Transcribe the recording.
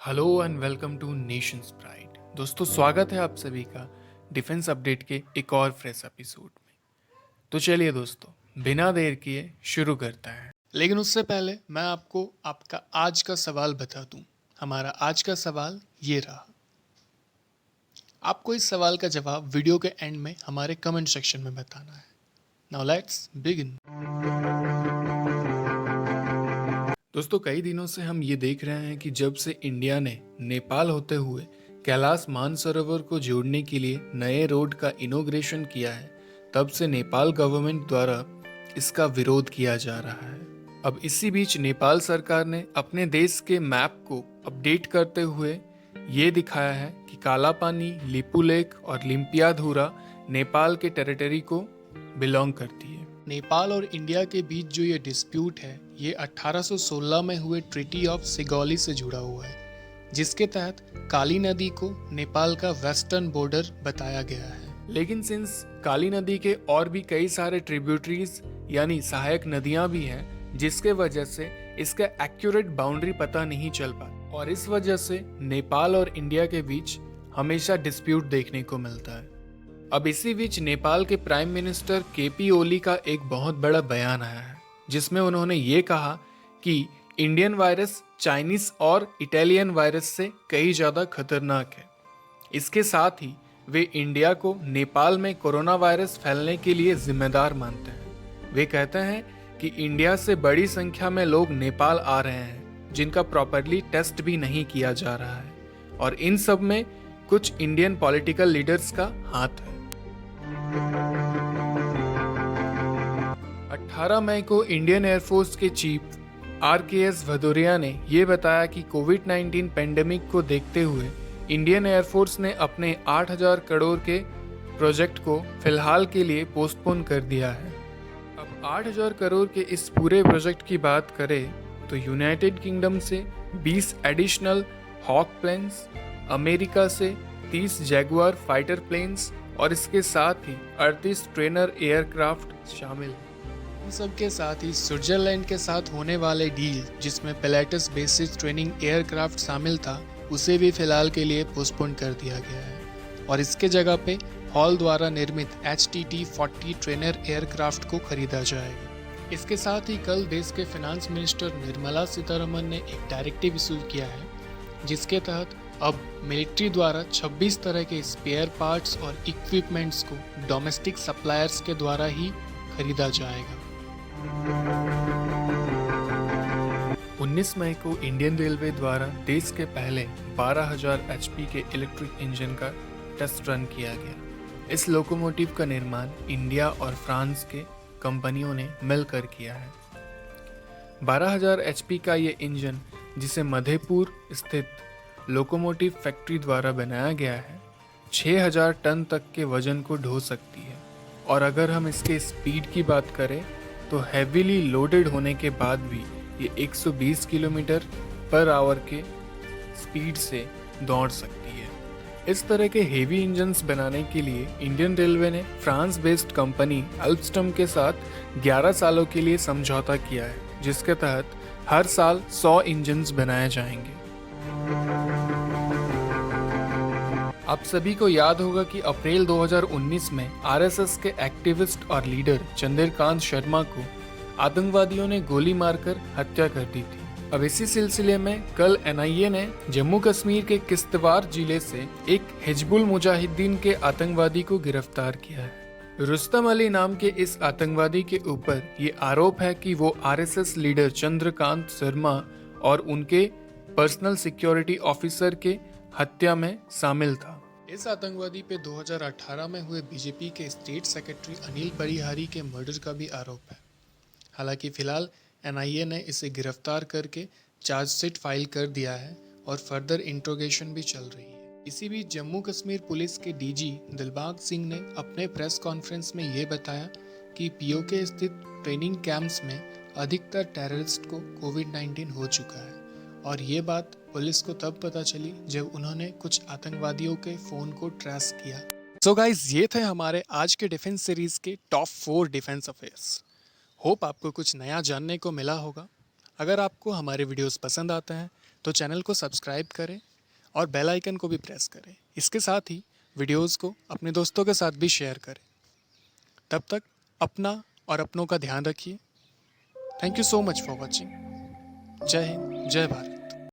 Hello and welcome two nations pride. दोस्तों, स्वागत है आप सभी का डिफेंस अपडेट के एक और फ्रेश एपिसोड में। तो चलिए दोस्तों, बिना देर किए शुरू करते हैं। लेकिन उससे पहले मैं आपको आपका आज का सवाल बता दूं। हमारा आज का सवाल ये रहा। आपको इस सवाल का जवाब वीडियो के एंड में हमारे कमेंट सेक्शन में बताना है। Now let's begin. दोस्तों, कई दिनों से हम ये देख रहे हैं कि जब से इंडिया ने नेपाल होते हुए कैलाश मानसरोवर को जोड़ने के लिए नए रोड का इनॉग्रेशन किया है, तब से नेपाल गवर्नमेंट द्वारा इसका विरोध किया जा रहा है। अब इसी बीच नेपाल सरकार ने अपने देश के मैप को अपडेट करते हुए ये दिखाया है कि कालापानी, लिपुलेख और लिम्पियाधुरा नेपाल के टेरिटरी को बिलोंग करती है। नेपाल और इंडिया के बीच जो ये डिस्प्यूट है, ये 1816 में हुए ट्रीटी ऑफ सिगौली से जुड़ा हुआ है, जिसके तहत काली नदी को नेपाल का वेस्टर्न बॉर्डर बताया गया है। लेकिन सिंस काली नदी के और भी कई सारे ट्रिब्यूटरीज यानी सहायक नदियां भी हैं, जिसके वजह से इसका एक्यूरेट बाउंड्री पता नहीं चल पाता और इस वजह से नेपाल और इंडिया के बीच हमेशा डिस्प्यूट देखने को मिलता है। अब इसी बीच नेपाल के प्राइम मिनिस्टर केपी ओली का एक बहुत बड़ा बयान आया है, जिसमें उन्होंने ये कहा कि इंडियन वायरस चाइनीज और इटालियन वायरस से कई ज़्यादा खतरनाक है। इसके साथ ही वे इंडिया को नेपाल में कोरोना वायरस फैलने के लिए जिम्मेदार मानते हैं। वे कहते हैं कि इंडिया से बड़ी संख्या में लोग नेपाल आ रहे हैं, जिनका प्रॉपरली टेस्ट भी नहीं किया जा रहा है, और इन सब में कुछ इंडियन पॉलिटिकल लीडर्स का हाथ है। 18 मई को इंडियन एयरफोर्स के चीफ RKS भदौरिया ने यह बताया कि कोविड-19 पेंडेमिक को देखते हुए इंडियन एयरफोर्स ने अपने 8,000 करोड़ के प्रोजेक्ट को फिलहाल के लिए पोस्टपोन कर दिया है। अब 8,000 करोड़ के इस पूरे प्रोजेक्ट की बात करें तो यूनाइटेड किंगडम से 20 एडिशनल हॉक प्लेन्स, अमेरिका से 30 जैगुआर फाइटर प्लेन्स और इसके साथ ही 38 ट्रेनर एयरक्राफ्ट शामिल हैं। इन सब के साथ ही स्विट्जरलैंड के साथ होने वाले डील, जिसमें पिलेटस बेसिस ट्रेनिंग एयरक्राफ्ट शामिल था, उसे भी फिलहाल के लिए पोस्टपोन कर दिया गया है और इसके जगह पे हॉल द्वारा निर्मित HTT-40 ट्रेनर एयरक्राफ्ट को खरीदा जाएगा। इसके साथ ही कल देश के फाइनेंस मिनिस्टर निर्मला सीतारमण ने एक डायरेक्टिव इशू किया है, जिसके तहत अब मिलिट्री द्वारा 26 तरह के स्पेयर पार्ट्स और इक्विपमेंट्स को डोमेस्टिक सप्लायर्स के द्वारा ही खरीदा जाएगा। 19 मई को इंडियन रेलवे द्वारा देश के पहले 12,000 HP के इलेक्ट्रिक इंजन का टेस्ट रन किया गया। इस लोकोमोटिव का निर्माण इंडिया और फ्रांस के कंपनियों ने मिलकर किया है। 12,000 HP का ये इंजन, जिसे मधेपुर स्थित लोकोमोटिव फैक्ट्री द्वारा बनाया गया है, 6,000 टन तक के वजन को ढो सकती है। और अगर हम इसके स्पीड की बात करें तो हैवीली लोडेड होने के बाद भी ये 120 किलोमीटर पर आवर के स्पीड से दौड़ सकती है। इस तरह के हेवी इंजन्स बनाने के लिए इंडियन रेलवे ने फ्रांस बेस्ड कंपनी अल्स्टम के साथ 11 सालों के लिए समझौता किया है, जिसके तहत हर साल 100 इंजन्स बनाए जाएंगे। आप सभी को याद होगा कि अप्रैल 2019 में RSS के एक्टिविस्ट और लीडर चंद्रकांत शर्मा को आतंकवादियों ने गोली मारकर हत्या कर दी थी। अब इसी सिलसिले में कल NIA ने जम्मू कश्मीर के किश्तवाड़ जिले से एक हिजबुल मुजाहिदीन के आतंकवादी को गिरफ्तार किया है। रुस्तम अली नाम के इस आतंकवादी के ऊपर ये आरोप है कि वो RSS लीडर चंद्रकांत शर्मा और उनके पर्सनल सिक्योरिटी ऑफिसर के हत्या में शामिल था। इस आतंकवादी पे 2018 में हुए बीजेपी के स्टेट सेक्रेटरी अनिल परिहारी के मर्डर का भी आरोप है। हालांकि फिलहाल NIA ने इसे गिरफ्तार करके चार्जशीट फाइल कर दिया है और फर्दर इंट्रोगेशन भी चल रही है। इसी बीच जम्मू कश्मीर पुलिस के DG दिलबाग सिंह ने अपने प्रेस कॉन्फ्रेंस में ये बताया कि POK स्थित ट्रेनिंग कैंप्स में अधिकतर टेररिस्ट को कोविड-19 हो चुका है और ये बात पुलिस को तब पता चली जब उन्होंने कुछ आतंकवादियों के फ़ोन को ट्रेस किया। सो गाइस, ये थे हमारे आज के डिफेंस सीरीज़ के टॉप 4 डिफेंस अफेयर्स। होप आपको कुछ नया जानने को मिला होगा। अगर आपको हमारे वीडियोस पसंद आते हैं तो चैनल को सब्सक्राइब करें और बेल आइकन को भी प्रेस करें। इसके साथ ही वीडियोस को अपने दोस्तों के साथ भी शेयर करें। तब तक अपना और अपनों का ध्यान रखिए। Thank you so much for watching. जय हिंद, जय भारत।